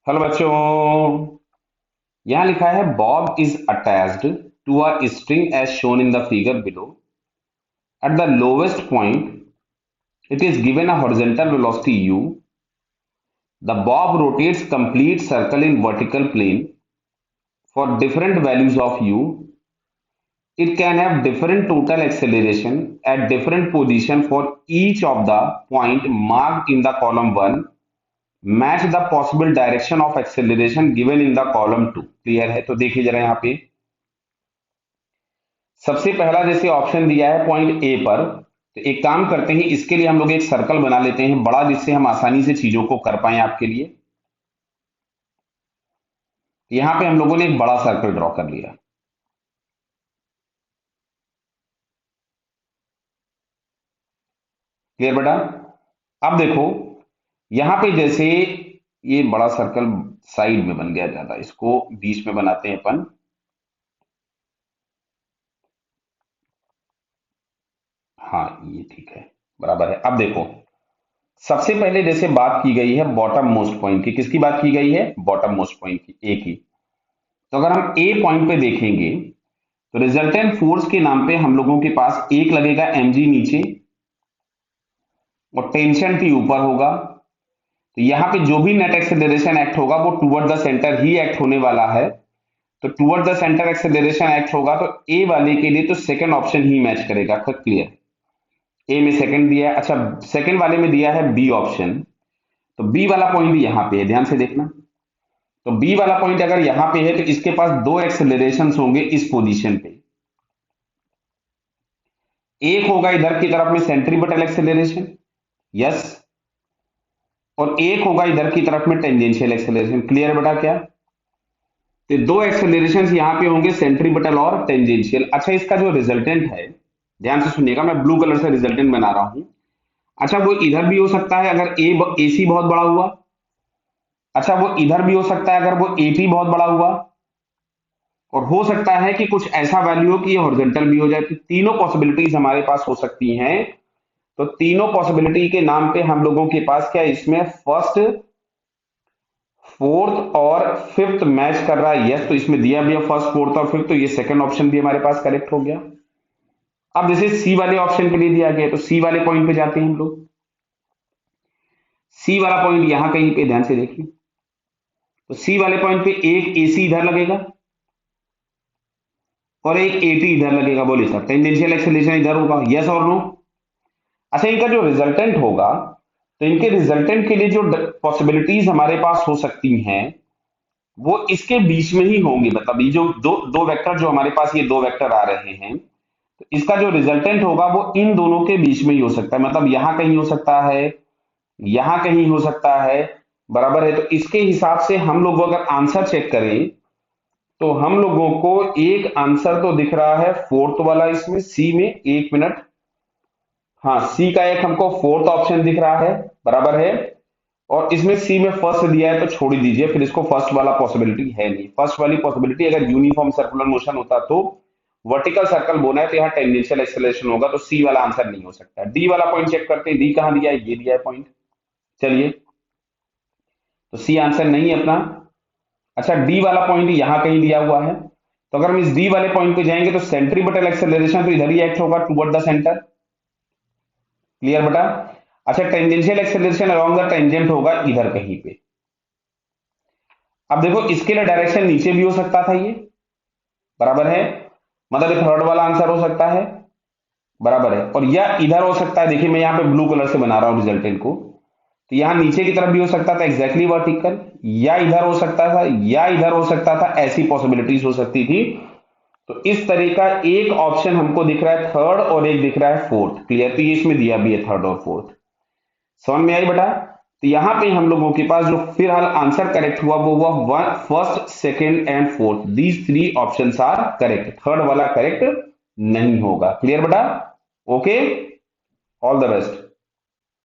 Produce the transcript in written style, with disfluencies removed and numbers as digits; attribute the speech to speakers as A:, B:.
A: Hello बच्चों। यहाँ लिखा है bob is attached to a string as shown in the figure below. At the lowest point it is given a horizontal velocity u. The bob rotates complete circle in vertical plane for different values of u. It can have different total acceleration at different position for each of the point marked in the column 1. Match the possible direction of acceleration given in the column 2. Clear है? तो देखिए जरा यहाँ पे सबसे पहला जैसे option दिया है पॉइंट ए पर, तो एक काम करते हैं, इसके लिए हम लोग एक सर्कल बना लेते हैं बड़ा, जिससे हम आसानी से चीजों को कर पाए आपके लिए। यहां पे हम लोगों ने एक बड़ा सर्कल ड्रॉ कर लिया। क्लियर बेटा? अब देखो यहां पे जैसे ये बड़ा सर्कल साइड में बन गया, ज्यादा इसको बीच में बनाते हैं अपन। हाँ ये ठीक है, बराबर है। अब देखो सबसे पहले जैसे बात की गई है बॉटम मोस्ट पॉइंट की, किसकी बात की गई है? बॉटम मोस्ट पॉइंट की, ए की। तो अगर हम ए पॉइंट पे देखेंगे तो रिजल्टेंट फोर्स के नाम पे हम लोगों के पास एक लगेगा mg नीचे और टेंशन टी ऊपर होगा। तो यहां पे जो भी नेट एक्सेलरेशन एक्ट होगा वो toward the centre he act होने वाला है। तो toward the centre acceleration act होगा तो ए वाले के लिए तो सेकंड ऑप्शन ही मैच करेगा। क्लियर? ए में सेकंड दिया है, अच्छा सेकंड वाले में दिया है बी ऑप्शन। तो बी वाला पॉइंट यहाँ पे है, ध्यान से देखना। तो बी वाला पॉइंट अगर यहां पे है तो इसके पास दो एक्सेलरेशन होंगे इस पोजीशन पे। एक होगा इधर की तरफ में सेंट्रीपिटल एक्सेलरेशन, यस, और एक होगा इधर की तरफ में टेंजेंशियल एक्सेलरेशन। क्लियर है बेटा? क्या तो दो एक्सेलरेशन यहां पे होंगे, सेंट्रीपिटल और टेंजेंशियल। अच्छा इसका जो रिजल्टेंट है, ध्यान से सुनिएगा, मैं ब्लू कलर से रिजल्टेंट बना रहा हूं। अच्छा वो इधर भी हो सकता है अगर एसी बहुत बड़ा हुआ। अच्छा वो इधर भी हो सकता है अगर वो एटी बहुत बड़ा हुआ। और हो सकता है कि कुछ ऐसा वैल्यू हो कि ये हॉरिजॉन्टल भी हो जाए। तो तीनों पॉसिबिलिटीज हमारे पास हो सकती हैं। तो तीनों पॉसिबिलिटी के नाम पे हम लोगों के पास क्या इसमें फर्स्ट, फोर्थ और फिफ्थ मैच कर रहा है। यस, तो इसमें दिया भी है फर्स्ट, फोर्थ और फिफ्थ, तो ये सेकंड ऑप्शन भी हमारे पास करेक्ट हो गया। अब जैसे सी वाले ऑप्शन के लिए दिया गया तो सी वाले पॉइंट पे जाते हैं हम लोग। सी वाला पॉइंट यहां कहीं पे, ध्यान से देखिए। तो सी वाले पॉइंट पे एक एसी इधर लगेगा और एक एटी इधर लगेगा। बोलिए सर टेंजेंशियल एक्सेलरेशन इधर होगा, यस और नो? अच्छा इनका जो रिजल्टेंट होगा, तो इनके रिजल्टेंट के लिए जो पॉसिबिलिटीज हमारे पास हो सकती हैं वो इसके बीच में ही होंगी। मतलब ये जो दो दो वेक्टर जो हमारे पास, ये दो वेक्टर आ रहे हैं, तो इसका जो रिजल्टेंट होगा वो इन दोनों के बीच में ही हो सकता है। मतलब यहां कहीं हो सकता है, यहां कहीं हो सकता है, बराबर है। तो इसके हिसाब से हम लोग अगर आंसर चेक करें तो हम लोगों को एक आंसर तो दिख रहा है फोर्थ वाला इसमें, सी में। एक मिनट, हाँ सी का एक हमको फोर्थ ऑप्शन दिख रहा है, बराबर है। और इसमें सी में फर्स्ट दिया है तो छोड़ ही दीजिए, फिर इसको फर्स्ट वाला पॉसिबिलिटी है नहीं। फर्स्ट वाली पॉसिबिलिटी अगर यूनिफॉर्म सर्कुलर मोशन होता तो वर्टिकल सर्कल बोना है तो यहाँ टेंजेंशियल एक्सेलरेशन होगा, तो सी वाला आंसर नहीं हो सकता। डी वाला पॉइंट चेक करते हैं, डी कहां दिया है? ये दिया है पॉइंट। चलिए, तो सी आंसर नहीं है अपना। अच्छा डी वाला पॉइंट यहां कहीं दिया हुआ है, तो अगर हम इस डी वाले पॉइंट पे जाएंगे तो सेंट्रीपिटल एक्सेलरेशन तो इधर ही एक्ट होगा टुवर्ड द सेंटर। क्लियर बेटा? अच्छा tangential acceleration along the tangent होगा इधर कहीं पे। अब देखो इसके लिए डायरेक्शन नीचे भी हो सकता था ये, बराबर है। मतलब ये थर्ड वाला आंसर हो सकता है, बराबर है। और या इधर हो सकता है, देखिए मैं यहाँ पे ब्लू कलर से बना रहा हूं रिजल्टेंट को, तो यहां नीचे की तरफ भी हो सकता था एग्जैक्टली वर्टिकल, या इधर हो सकता था, या इधर हो सकता था, ऐसी पॉसिबिलिटीज हो सकती थी। तो इस तरह का एक ऑप्शन हमको दिख रहा है थर्ड और एक दिख रहा है फोर्थ। क्लियर? तो ये इसमें दिया भी है थर्ड और फोर्थ। समझ में आई बेटा? तो यहां पे हम लोगों के पास जो फिलहाल आंसर करेक्ट हुआ वो हुआ first, second and fourth. These three option are correct, third वाला करेक्ट नहीं होगा। क्लियर बेटा? Okay, all the best.